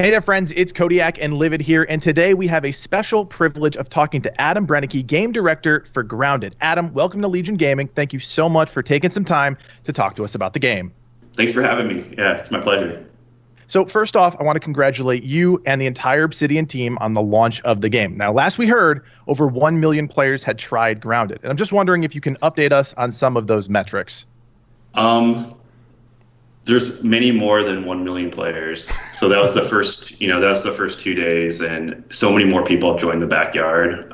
Hey there, friends. It's Codiak and Livid here, and today we have a special privilege of talking to Adam Brennecke, game director for Grounded. Adam, welcome to Legion Gaming. Thank you so much for taking some time to talk to us about the game. Thanks for having me. Yeah, it's my pleasure. So first off, I want to congratulate you and the entire Obsidian team on the launch of the game. Now, last we heard, over 1 million players had tried Grounded, and I'm just wondering if you can update us on some of those metrics. There's many more than 1 million players. So that was the first, that's the first 2 days, and so many more people have joined the backyard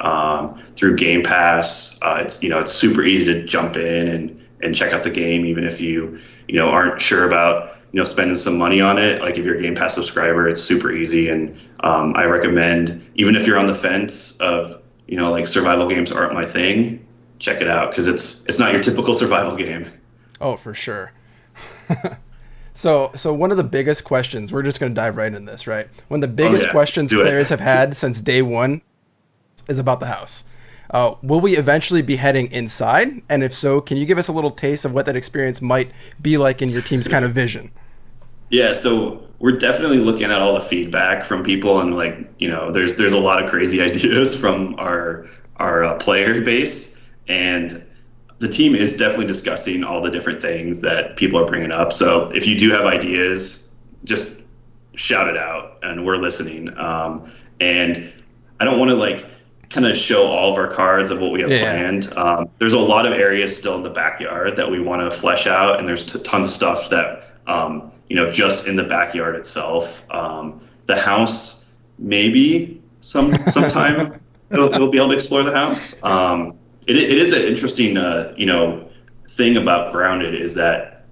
through Game Pass. It's super easy to jump in and check out the game, even if you aren't sure about spending some money on it. Like if you're a Game Pass subscriber, it's super easy, and I recommend, even if you're on the fence of like survival games aren't my thing, check it out because it's not your typical survival game. Oh, for sure. So one of the biggest questions, we're just going to dive right in this, right? One of the biggest questions players have had since day one is about the house. Will we eventually be heading inside? And if so, can you give us a little taste of what that experience might be like in your team's kind of vision? Yeah, so we're definitely looking at all the feedback from people, and there's a lot of crazy ideas from our player base, and the team is definitely discussing all the different things that people are bringing up. So if you do have ideas, just shout it out, and we're listening. And I don't want to kind of show all of our cards of what we have planned. There's a lot of areas still in the backyard that we want to flesh out, and there's tons of stuff that just in the backyard itself. The house, maybe sometime we'll be able to explore the house. It is an interesting, thing about Grounded is that,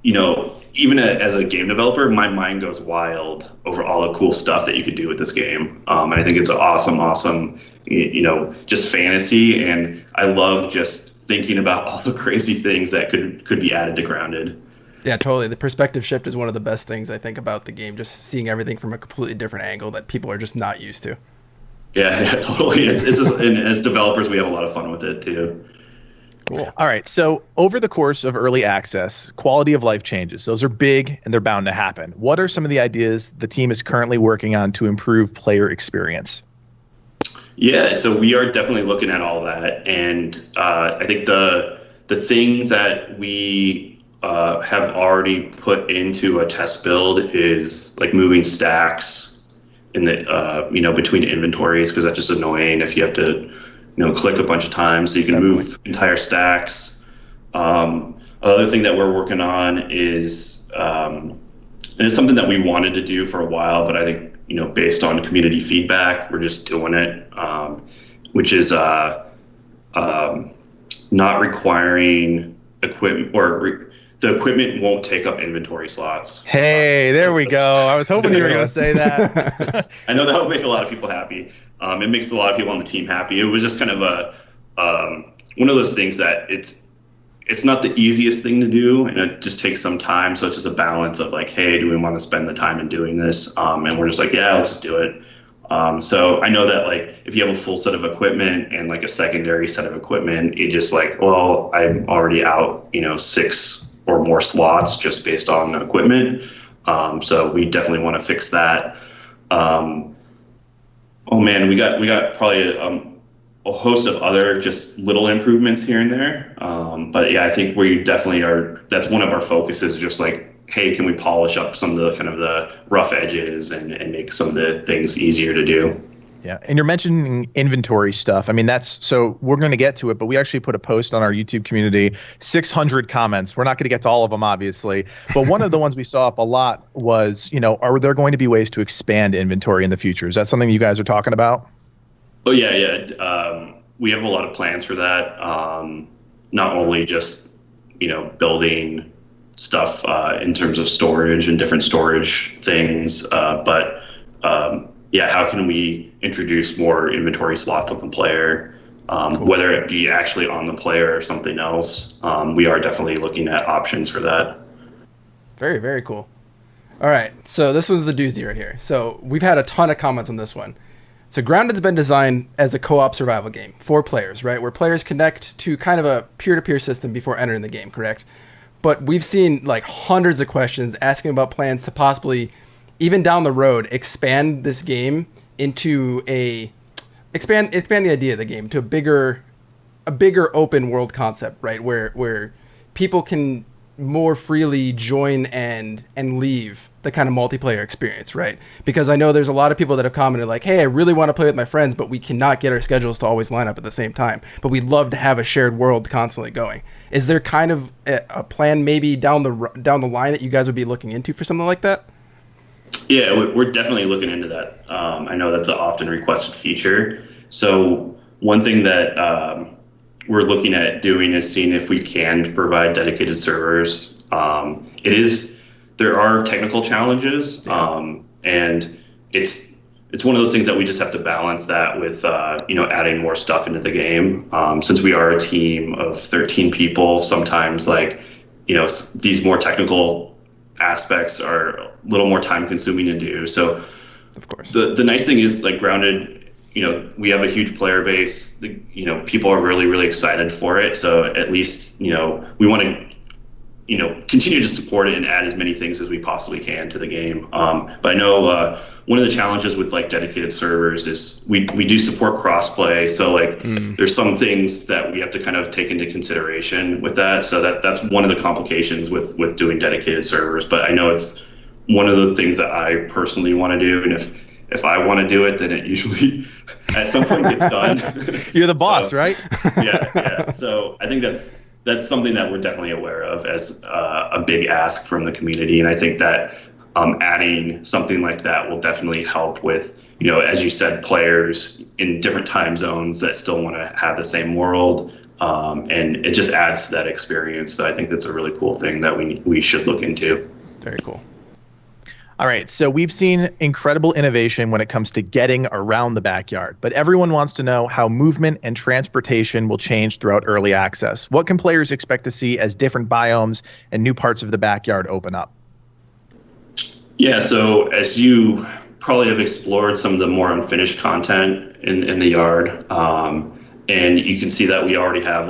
even as a game developer, my mind goes wild over all the cool stuff that you could do with this game. And I think it's an awesome, just fantasy. And I love just thinking about all the crazy things that could be added to Grounded. Yeah, totally. The perspective shift is one of the best things I think about the game, just seeing everything from a completely different angle that people are just not used to. Yeah, totally. It's just, and as developers, we have a lot of fun with it too. Cool. All right. So over the course of early access, quality of life changes. Those are big and they're bound to happen. What are some of the ideas the team is currently working on to improve player experience? Yeah, so we are definitely looking at all that, and I think the thing that we have already put into a test build is like moving stacks in the between inventories, because that's just annoying if you have to click a bunch of times. So you can move entire stacks. Another thing that we're working on is and it's something that we wanted to do for a while, but I think based on community feedback, we're just doing it, which is not requiring equipment, or the equipment won't take up inventory slots. Hey, there we go. I was hoping you were going to say that. I know that would make a lot of people happy. It makes a lot of people on the team happy. It was just kind of one of those things that it's not the easiest thing to do, and it just takes some time. So it's just a balance of like, hey, do we want to spend the time in doing this? And we're just like, yeah, let's just do it. So I know that if you have a full set of equipment and a secondary set of equipment, you just well, I'm already out, 6 or more slots just based on equipment. So we definitely want to fix that. Oh man, we got probably a host of other just little improvements here and there. But yeah, I think we definitely are. That's one of our focuses. Just hey, can we polish up some of the kind of the rough edges and make some of the things easier to do? Yeah, and you're mentioning inventory stuff. I mean, so we're going to get to it, but we actually put a post on our YouTube community, 600 comments. We're not going to get to all of them, obviously. But one of the ones we saw up a lot was, are there going to be ways to expand inventory in the future? Is that something you guys are talking about? Oh, yeah. We have a lot of plans for that. Not only just, building stuff in terms of storage and different storage things, but how can we introduce more inventory slots on the player, cool. Whether it be actually on the player or something else. We are definitely looking at options for that. Very, very cool. All right, so this was the doozy right here. So we've had a ton of comments on this one. So Grounded's been designed as a co-op survival game for players, right? Where players connect to kind of a peer-to-peer system before entering the game, correct? But we've seen hundreds of questions asking about plans to possibly even down the road, expand this game into expand the idea of the game to a bigger open world concept, right? Where people can more freely join and leave the kind of multiplayer experience, right? Because I know there's a lot of people that have commented like, hey, I really want to play with my friends, but we cannot get our schedules to always line up at the same time. But we'd love to have a shared world constantly going. Is there kind of a plan maybe down the line that you guys would be looking into for something like that? Yeah, we're definitely looking into that. I know that's an often requested feature. So one thing that we're looking at doing is seeing if we can provide dedicated servers. There are technical challenges, and it's one of those things that we just have to balance that with adding more stuff into the game. Since we are a team of 13 people, sometimes these more technical aspects are a little more time consuming to do. So of course, the nice thing is Grounded, we have a huge player base. People are really, really excited for it. So at least, we want to, continue to support it and add as many things as we possibly can to the game. But I know one of the challenges with dedicated servers is we do support crossplay. So there's some things that we have to kind of take into consideration with that. So that's one of the complications with doing dedicated servers. But I know it's one of the things that I personally want to do. And if I want to do it, then it usually at some point gets done. You're the boss, right? Yeah. So I think that's something that we're definitely aware of as a big ask from the community. And I think that adding something like that will definitely help with, as you said, players in different time zones that still want to have the same world. And it just adds to that experience. So I think that's a really cool thing that we should look into. Very cool. All right, so we've seen incredible innovation when it comes to getting around the backyard, but everyone wants to know how movement and transportation will change throughout early access. What can players expect to see as different biomes and new parts of the backyard open up? Yeah, so as you probably have explored some of the more unfinished content in the yard, and you can see that we already have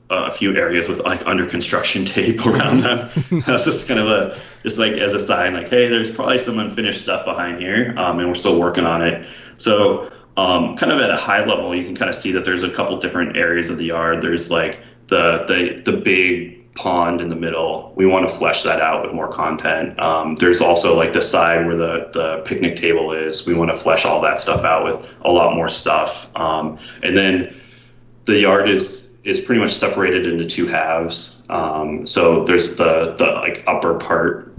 a few areas with under construction tape around them. That's just kind of as a sign, hey, there's probably some unfinished stuff behind here, and we're still working on it. So kind of at a high level, you can kind of see that there's a couple different areas of the yard. There's the big pond in the middle. We want to flesh that out with more content. There's also the side where the picnic table is. We want to flesh all that stuff out with a lot more stuff. And then the yard is pretty much separated into two halves. So there's the upper part,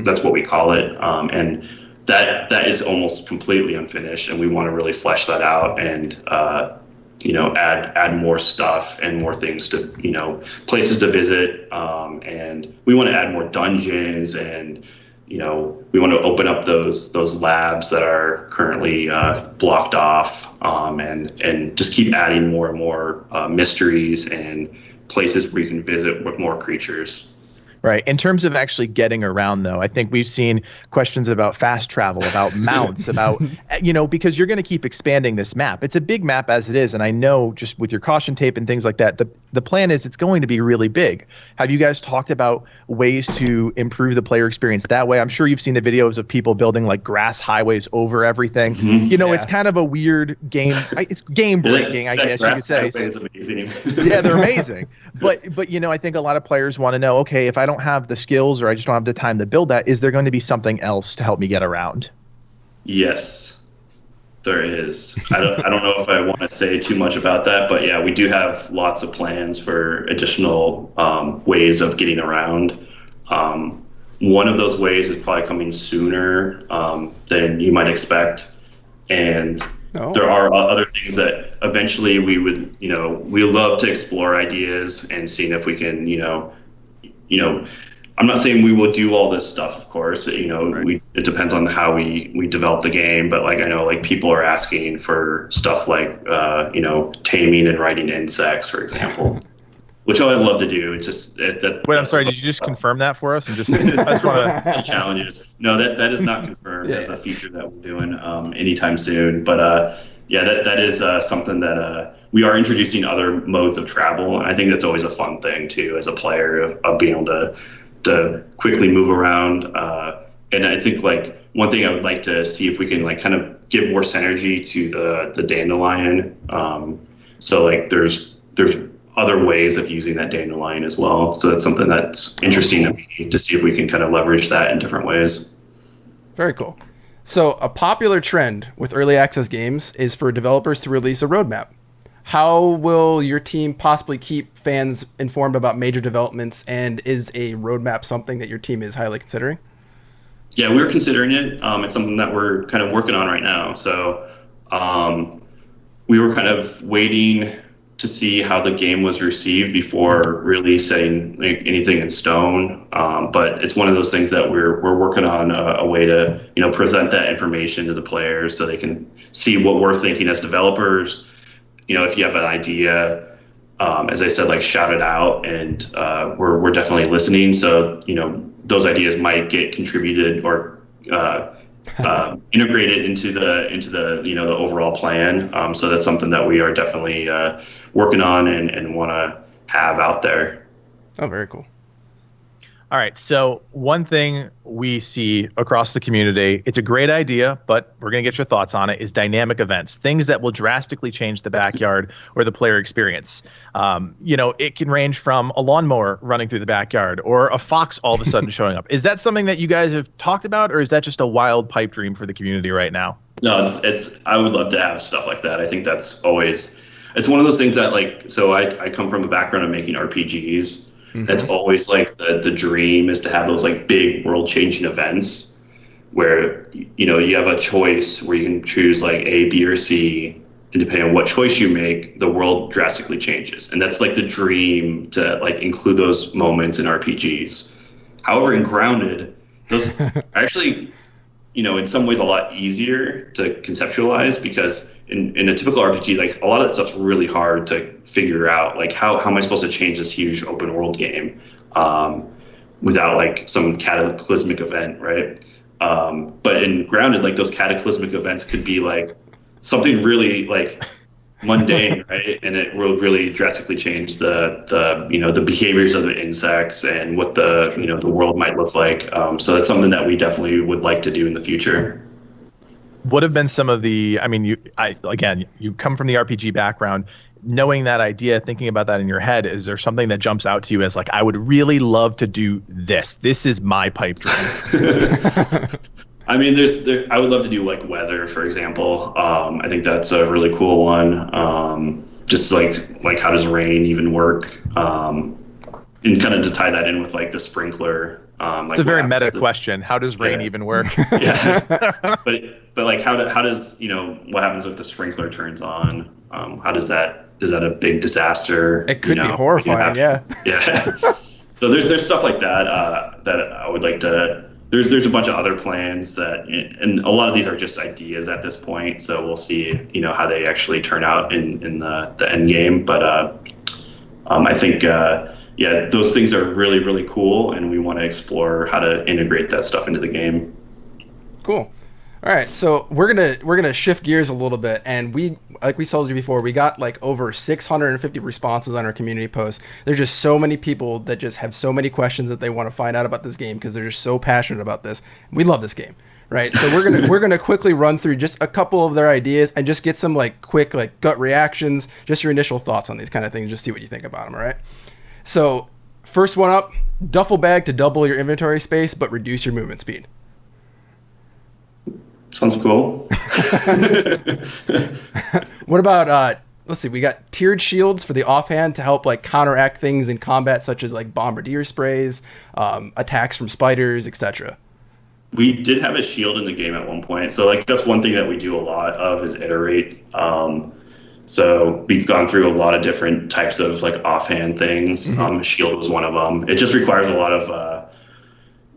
that's what we call it. And that is almost completely unfinished, and we want to really flesh that out and add more stuff and more things to places to visit. And we want to add more dungeons, and we want to open up those labs that are currently blocked off, and just keep adding more and more mysteries and places where you can visit with more creatures. Right. In terms of actually getting around, though, I think we've seen questions about fast travel, about mounts, about, because you're going to keep expanding this map. It's a big map as it is. And I know just with your caution tape and things like that, the plan is it's going to be really big. Have you guys talked about ways to improve the player experience that way? I'm sure you've seen the videos of people building grass highways over everything. Mm-hmm. It's kind of a weird game. It's game breaking, I guess you could say. Is amazing. Yeah, they're amazing. But I think a lot of players want to know, okay, if I don't have the skills or I just don't have the time to build that, is there going to be something else to help me get around? Yes, there is. I don't know if I want to say too much about that, but yeah, we do have lots of plans for additional ways of getting around. One of those ways is probably coming sooner than you might expect. And there are other things that eventually we would, we love to explore ideas and seeing if we can, I'm not saying we will do all this stuff, of course. Right. It depends on how we develop the game, but I know people are asking for stuff taming and riding insects, for example, which I would love to do. It's just Wait, I'm sorry. Did you just confirm that for us? And just I just want to challenges. No, that is not confirmed as a feature that we're doing anytime soon. But that is something that we are introducing other modes of travel, and I think that's always a fun thing too, as a player of being able to quickly move around and I think like one thing I would like to see if we can like kind of give more synergy to the dandelion. So like there's other ways of using that dandelion as well. So that's something that's interesting to me to see if we can kind of leverage that in different ways. Very cool. So a popular trend with early access games is for developers to release a roadmap. How will your team possibly keep fans informed about major developments, and is a roadmap something that your team is highly considering? Yeah, we're considering it. It's something that we're kind of working on right now. So we were kind of waiting to see how the game was received before really setting like anything in stone. But it's one of those things that we're working on a way to present that information to the players so they can see what we're thinking as developers. If you have an idea, as I said, like shout it out, and we're definitely listening. So those ideas might get contributed or integrated into the overall plan. So that's something that we are definitely working on and want to have out there. Oh, very cool. All right. So one thing we see across the community, it's a great idea, but we're going to get your thoughts on it, is dynamic events, things that will drastically change the backyard or the player experience. It can range from a lawnmower running through the backyard or a fox all of a sudden showing up. Is that something that you guys have talked about, or is that just a wild pipe dream for the community right now? No, I would love to have stuff like that. I think that's always, it's one of those things that I come from a background of making RPGs. Mm-hmm. That's always like the dream, is to have those like big world changing events where you have a choice where you can choose like A, B, or C, and depending on what choice you make, the world drastically changes. And that's like the dream, to like include those moments in RPGs. However, in Grounded, those are actually in some ways a lot easier to conceptualize, because in a typical RPG, like a lot of that stuff's really hard to figure out. Like how am I supposed to change this huge open world game without like some cataclysmic event, right? But in Grounded, like those cataclysmic events could be like something really like mundane, right? And it will really drastically change the behaviors of the insects and what the world might look like. So that's something that we definitely would like to do in the future. What have been some of the, you come from the RPG background, knowing that idea, thinking about that in your head, is there something that jumps out to you as like, I would really love to do this. This is my pipe dream. I would love to do like weather, for example. I think that's a really cool one. Just like how does rain even work? And kind of to tie that in with like the sprinkler. It's a very meta question. How does rain even work? Yeah, but like how does what happens if the sprinkler turns on? Is that a big disaster? It could be horrifying. Yeah. So there's stuff like that that I would like to. There's a bunch of other plans and a lot of these are just ideas at this point. So we'll see how they actually turn out in the end game. But I think those things are really, really cool, and we want to explore how to integrate that stuff into the game. Cool. All right, so we're gonna shift gears a little bit, and we told you before, we got like over 650 responses on our community post. There's just so many people that just have so many questions that they want to find out about this game because they're just so passionate about this. We love this game, right? So we're gonna quickly run through just a couple of their ideas and just get some like quick like gut reactions, just your initial thoughts on these kind of things, just see what you think about them. All right. So first one up, duffel bag to double your inventory space but reduce your movement speed. Sounds cool. What about let's see, we got tiered shields for the offhand to help like counteract things in combat, such as like bombardier sprays, attacks from spiders, etc. We did have a shield in the game at one point, so like that's one thing that we do a lot of is iterate. So we've gone through a lot of different types of like offhand things. Mm-hmm. Shield was one of them. It just requires a lot of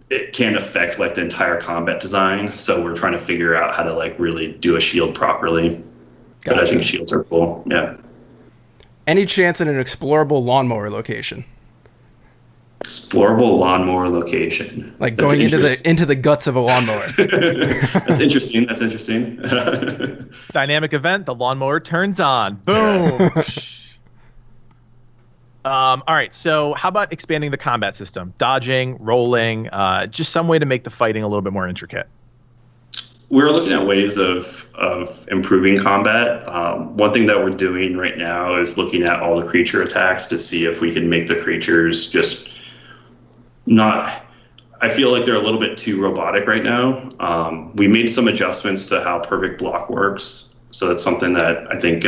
it can affect like the entire combat design. So we're trying to figure out how to like really do a shield properly. Gotcha. But I think shields are cool. Yeah. Any chance at an explorable lawnmower location? Explorable lawnmower location. Like that's going into the guts of a lawnmower. That's interesting. Dynamic event, the lawnmower turns on. Boom. All right, so how about expanding the combat system? Dodging, rolling, just some way to make the fighting a little bit more intricate. We're looking at ways of improving combat. One thing that we're doing right now is looking at all the creature attacks to see if we can make the creatures just not. I feel like they're a little bit too robotic right now. We made some adjustments to how perfect block works, so that's something that I think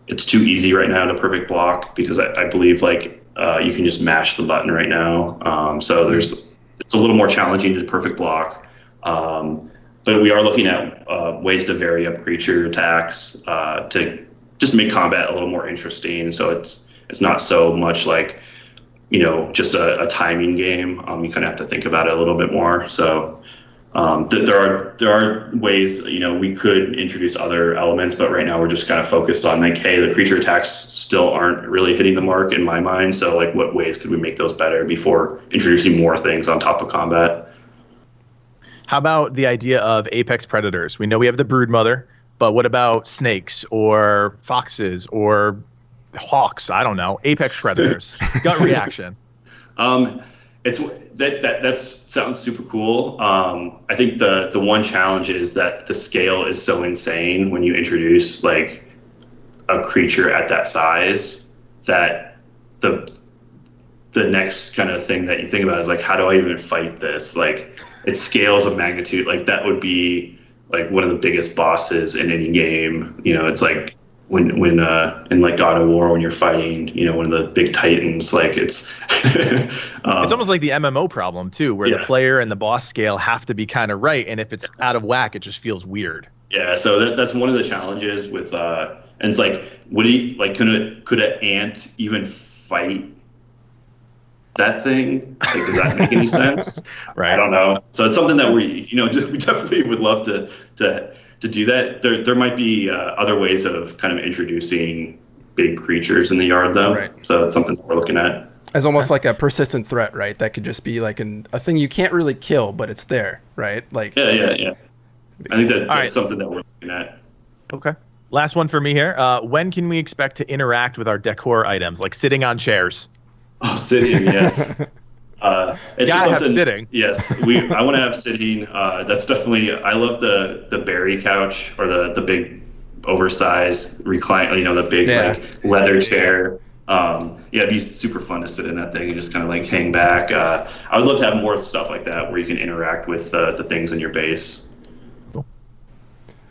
it's too easy right now to perfect block, because I believe like you can just mash the button right now. So it's a little more challenging to perfect block. But we are looking at ways to vary up creature attacks to just make combat a little more interesting. So it's not so much like, just a timing game. You kind of have to think about it a little bit more. So there are ways, we could introduce other elements, but right now we're just kind of focused on like, hey, the creature attacks still aren't really hitting the mark in my mind. So like, what ways could we make those better before introducing more things on top of combat? How about the idea of apex predators? We know we have the broodmother, but what about snakes or foxes or hawks? I don't know. Apex predators. Gut reaction. That sounds super cool. I think the one challenge is that the scale is so insane when you introduce like a creature at that size, that the next kind of thing that you think about is like, how do I even fight this? Like, it scales of magnitude. Like, that would be like one of the biggest bosses in any game. It's like when in like God of War, when you're fighting, one of the big titans, like it's it's almost like the MMO problem too, where the player and the boss scale have to be kind of right, and if it's out of whack, it just feels weird. Yeah, so that's one of the challenges with and it's like, could an ant even fight that thing? Like, does that make any sense? Right. I don't know. So it's something that we definitely would love to do that. There might be other ways of kind of introducing big creatures in the yard, though. Right. So it's something that we're looking at. As almost like a persistent threat, right? That could just be like a thing you can't really kill, but it's there, right? Like. Yeah. I think that's something that we're looking at. Okay. Last one for me here. When can we expect to interact with our decor items, like sitting on chairs? Oh, sitting, yes. It's gotta have sitting. Yes, I want to have sitting. That's definitely. I love the berry couch, or the big, oversized recline. The big like leather chair. It'd be super fun to sit in that thing and just kind of like hang back. I would love to have more stuff like that where you can interact with the things in your base.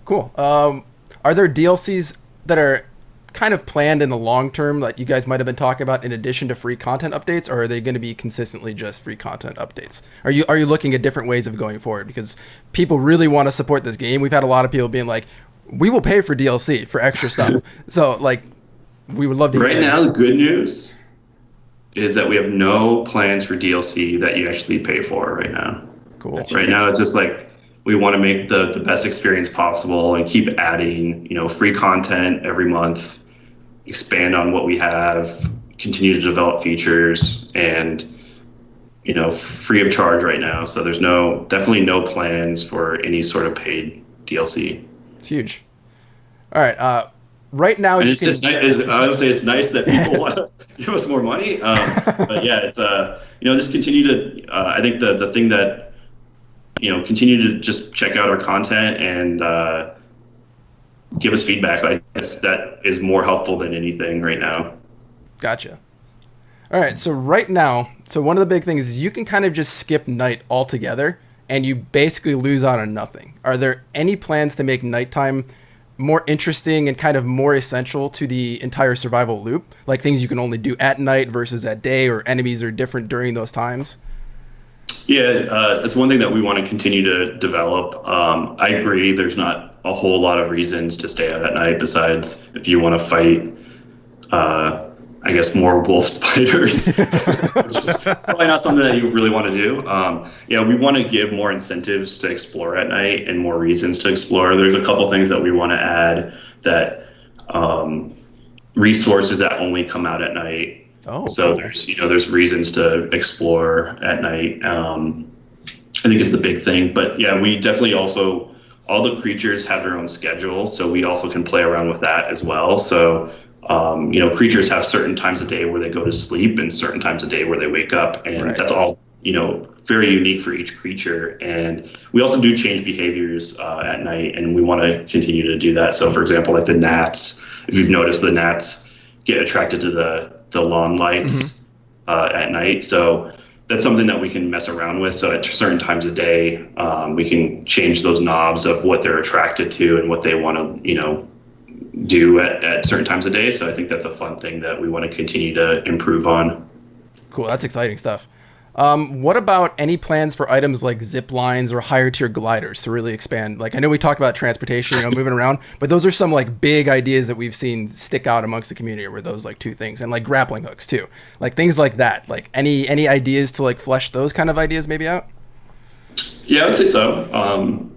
Cool. Are there DLCs that are kind of planned in the long term that you guys might have been talking about in addition to free content updates, or are they going to be consistently just free content updates? Are you looking at different ways of going forward? Because people really want to support this game. We've had a lot of people being like, we will pay for DLC for extra stuff. So like, we would love to. Right now, the good news is that we have no plans for DLC that you actually pay for right now. Cool. Right now, it's just like, we want to make the best experience possible and keep adding, free content every month, expand on what we have, continue to develop features, and, free of charge right now. So there's definitely no plans for any sort of paid DLC. It's huge. All right. Right now, and I would say it's nice that people want to give us more money. But yeah, it's just continue to. I think the thing that continue to just check out our content and give us feedback. I guess that is more helpful than anything right now. Gotcha. All right, so right now, one of the big things is you can kind of just skip night altogether, and you basically lose out on nothing. Are there any plans to make nighttime more interesting and kind of more essential to the entire survival loop? Like things you can only do at night versus at day, or enemies are different during those times? Yeah, it's one thing that we want to continue to develop. I agree, there's not a whole lot of reasons to stay out at night besides if you want to fight, I guess, more wolf spiders, which is probably not something that you really want to do. We want to give more incentives to explore at night and more reasons to explore. There's a couple things that we want to add, that resources that only come out at night. Oh, so there's reasons to explore at night. I think it's the big thing, but yeah, we definitely also, all the creatures have their own schedule, so we also can play around with that as well. So Creatures have certain times of day where they go to sleep and certain times of day where they wake up, and that's all very unique for each creature. And we also do change behaviors at night, and we want to continue to do that. So, for example, like the gnats, if you've noticed, the gnats get attracted to the lawn lights at night. So that's something that we can mess around with. So at certain times of day, we can change those knobs of what they're attracted to and what they want to, do at certain times of day. So I think that's a fun thing that we want to continue to improve on. Cool. That's exciting stuff. What about any plans for items like Ziplines or higher tier gliders to really expand? Like, I know we talked about transportation, moving around, but those are some like big ideas that we've seen stick out amongst the community, were those like two things, and like grappling hooks too, like things like that. Like any ideas to like flesh those kind of ideas maybe out? Yeah, I would say so.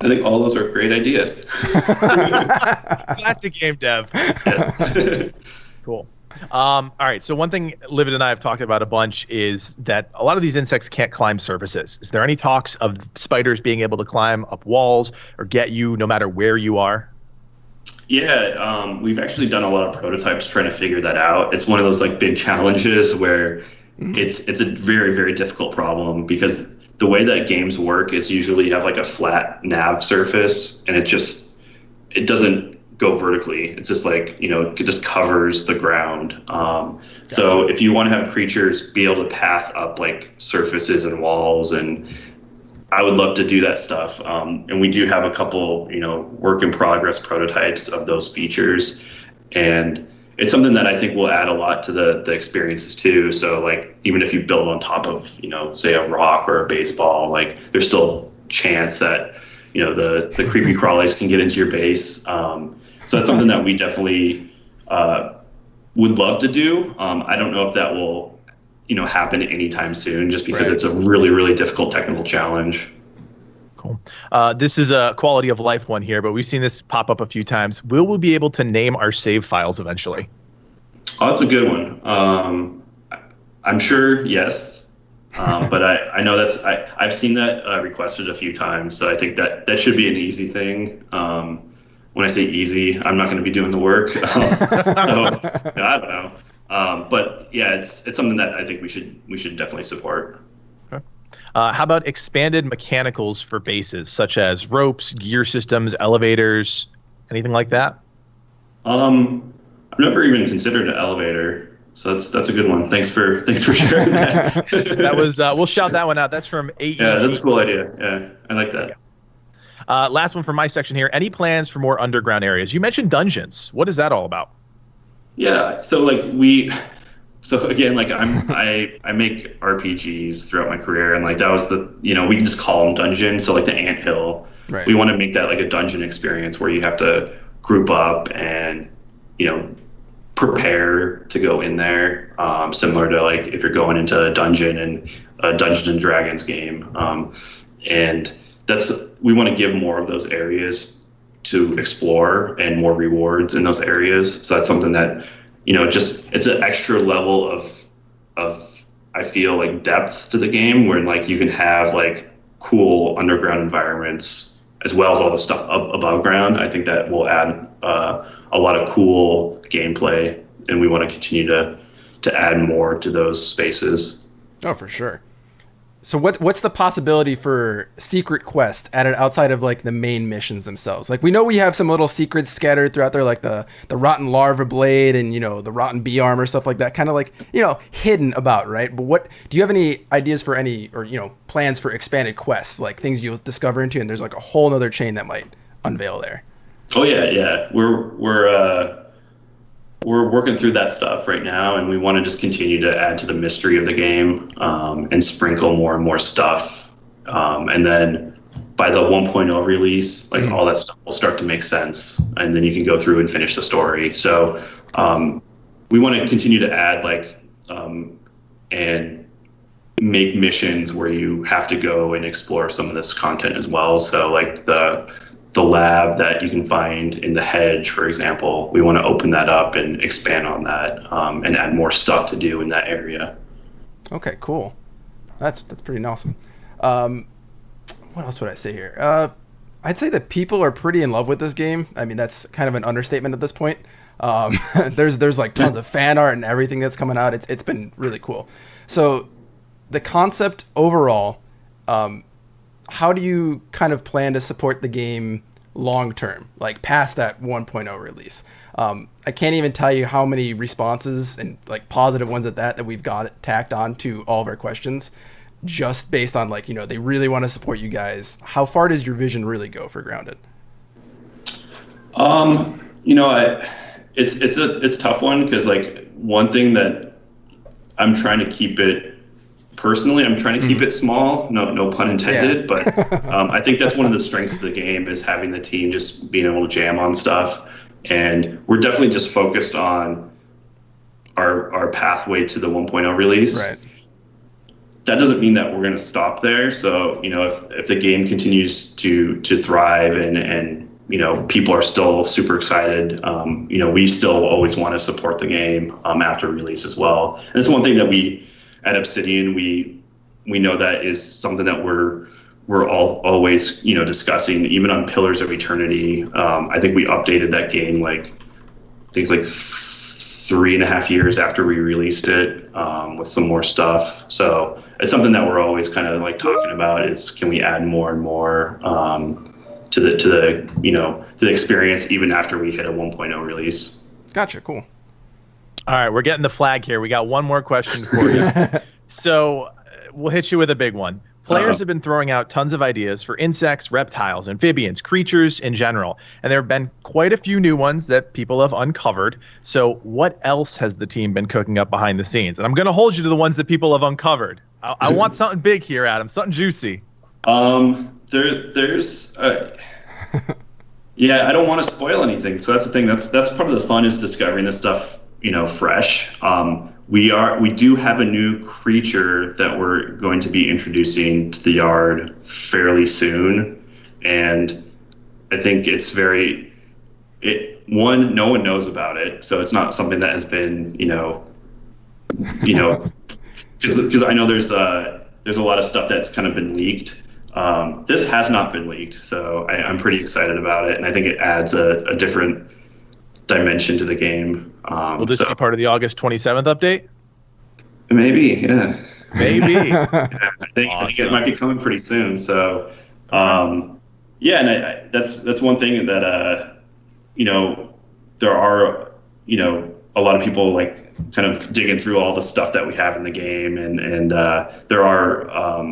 I think all those are great ideas. Classic game dev. Yes. Cool. All right. So one thing Livid and I have talked about a bunch is that a lot of these insects can't climb surfaces. Is there any talks of spiders being able to climb up walls or get you no matter where you are? Yeah, we've actually done a lot of prototypes trying to figure that out. It's one of those like big challenges where it's a very, very difficult problem, because the way that games work is usually you have like a flat nav surface, and it doesn't go vertically. It's just like, it just covers the ground. So if you want to have creatures be able to path up like surfaces and walls, and I would love to do that stuff. And we do have a couple, work in progress prototypes of those features. And it's something that I think will add a lot to the experiences too. So like, even if you build on top of, say a rock or a baseball, like there's still chance that, the creepy crawlies can get into your base. So that's something that we definitely would love to do. I don't know if that will, happen anytime soon, just because it's a really, really difficult technical challenge. Cool. This is a quality of life one here, but we've seen this pop up a few times. Will we be able to name our save files eventually? Oh, that's a good one. I'm sure, yes. But I know I've seen that requested a few times, so I think that should be an easy thing. When I say easy, I'm not going to be doing the work. So I don't know. But yeah, it's something that I think we should definitely support. How about expanded mechanicals for bases, such as ropes, gear systems, elevators, anything like that? I've never even considered an elevator, so that's a good one. Thanks for sharing that. That was we'll shout that one out. That's from AEG. Yeah, that's a cool idea. Yeah, I like that. Last one from my section here. Any plans for more underground areas? You mentioned dungeons. What is that all about? Yeah, so again, like I make RPGs throughout my career, and like that was we can just call them dungeons. So like the anthill, we want to make that like a dungeon experience where you have to group up and prepare to go in there, similar to like if you're going into a dungeon in a Dungeons and Dragons game, and we want to give more of those areas to explore and more rewards in those areas. So that's something that, it's an extra level of I feel like depth to the game, where like you can have like cool underground environments as well as all the stuff above ground. I think that will add a lot of cool gameplay, and we want to continue to add more to those spaces. Oh, for sure. So what's the possibility for secret quests added outside of like the main missions themselves? Like we know we have some little secrets scattered throughout there, like the rotten larva blade and the rotten bee armor, stuff like that, kind of like hidden about, right? But what do you have any ideas for plans for expanded quests, like things you'll discover into, and there's like a whole nother chain that might unveil there? Oh yeah, we're working through that stuff right now, and we want to just continue to add to the mystery of the game, and sprinkle more and more stuff. And then by the 1.0 release, like all that stuff will start to make sense, and then you can go through and finish the story. So we want to continue to add and make missions where you have to go and explore some of this content as well. So like the lab that you can find in the hedge, for example, we want to open that up and expand on that, and add more stuff to do in that area. Okay, cool. That's pretty awesome. What else would I say here? I'd say that people are pretty in love with this game. I mean, that's kind of an understatement at this point. There's like tons of fan art and everything that's coming out. It's been really cool. So the concept overall, how do you kind of plan to support the game long term, like past that 1.0 release? I can't even tell you how many responses and like positive ones at that we've got tacked on to all of our questions, just based on like, they really want to support you guys. How far does your vision really go for Grounded? It's a tough one, because like one thing that I'm trying to keep it personally, I'm trying to keep it small, no pun intended, but I think that's one of the strengths of the game, is having the team just being able to jam on stuff. And we're definitely just focused on our pathway to the 1.0 release. Right. That doesn't mean that we're going to stop there. So, if the game continues to thrive and people are still super excited, we still always want to support the game after release as well. And it's one thing that we at Obsidian, we know that is something that we're always discussing, even on Pillars of Eternity. I think we updated that game like 3.5 years after we released it, with some more stuff. So it's something that we're always kind of like talking about, is can we add more and more to the experience even after we hit a 1.0 release. Gotcha. Cool. All right, we're getting the flag here. We got one more question for you. So we'll hit you with a big one. Players have been throwing out tons of ideas for insects, reptiles, amphibians, creatures in general, and there have been quite a few new ones that people have uncovered. So what else has the team been cooking up behind the scenes? And I'm going to hold you to the ones that people have uncovered. I want something big here, Adam, something juicy. There's I don't want to spoil anything. So that's the thing. That's part of the fun, is discovering this stuff, fresh. We do have a new creature that we're going to be introducing to the yard fairly soon, and I think it's no one knows about it, so it's not something that has been because I know there's a lot of stuff that's kind of been leaked. This has not been leaked, so I'm pretty excited about it, and I think it adds a different dimension to the game. Will this be part of the August 27th update? Maybe, yeah. Maybe. I think it might be coming pretty soon. So, and that's one thing that there are a lot of people like kind of digging through all the stuff that we have in the game, and there are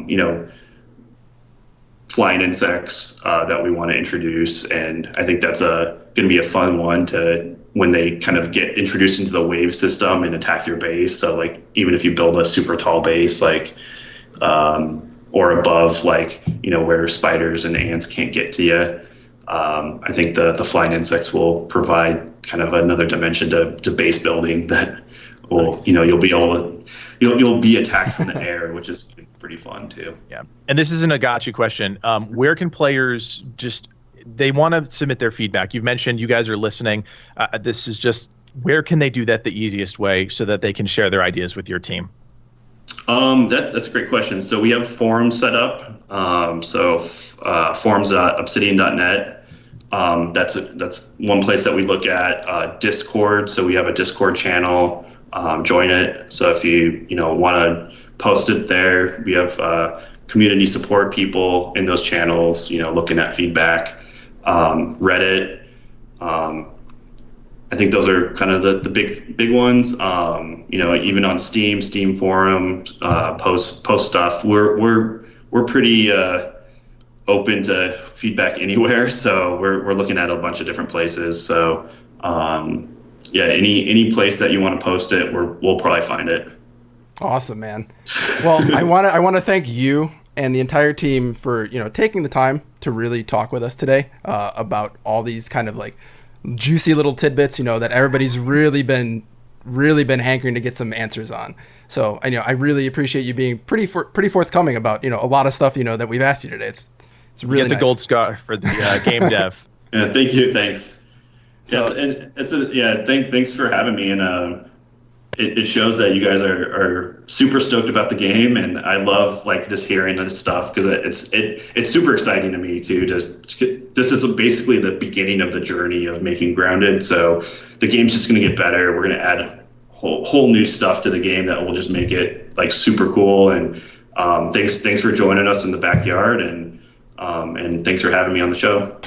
flying insects that we want to introduce, and I think that's going to be a fun one to when they kind of get introduced into the wave system and attack your base. So like even if you build a super tall base, like or above, like where spiders and ants can't get to you, I think the flying insects will provide kind of another dimension to base building that will nice. You'll be attacked from the air, which is pretty fun too. Yeah, and this isn't a gotcha question. Where can players they want to submit their feedback? You've mentioned you guys are listening. This is just, where can they do that the easiest way so that they can share their ideas with your team? That's a great question. So we have forums set up. Forums.obsidian.net. That's one place that we look at. Discord. So we have a Discord channel. Join it. So if you want to post it there, we have community support people in those channels, looking at feedback. Reddit. I think those are kind of the big ones. Even on Steam forum, post stuff. We're pretty open to feedback anywhere. So we're looking at a bunch of different places. So any place that you want to post it, we'll probably find it. Awesome, man. Well, I want to thank you and the entire team for taking the time to really talk with us today about all these kind of like juicy little tidbits that everybody's really been hankering to get some answers on. So I really appreciate you being pretty forthcoming about a lot of stuff that we've asked you today. It's really get the nice. gold scar for the game dev. Yeah, thank you. Thanks. So, thanks for having me, and it shows that you guys are super stoked about the game, and I love like just hearing this stuff because it's super exciting to me too. This is basically the beginning of the journey of making Grounded. So the game's just going to get better. We're going to add whole new stuff to the game that will just make it like super cool. And thanks for joining us in the backyard, and thanks for having me on the show.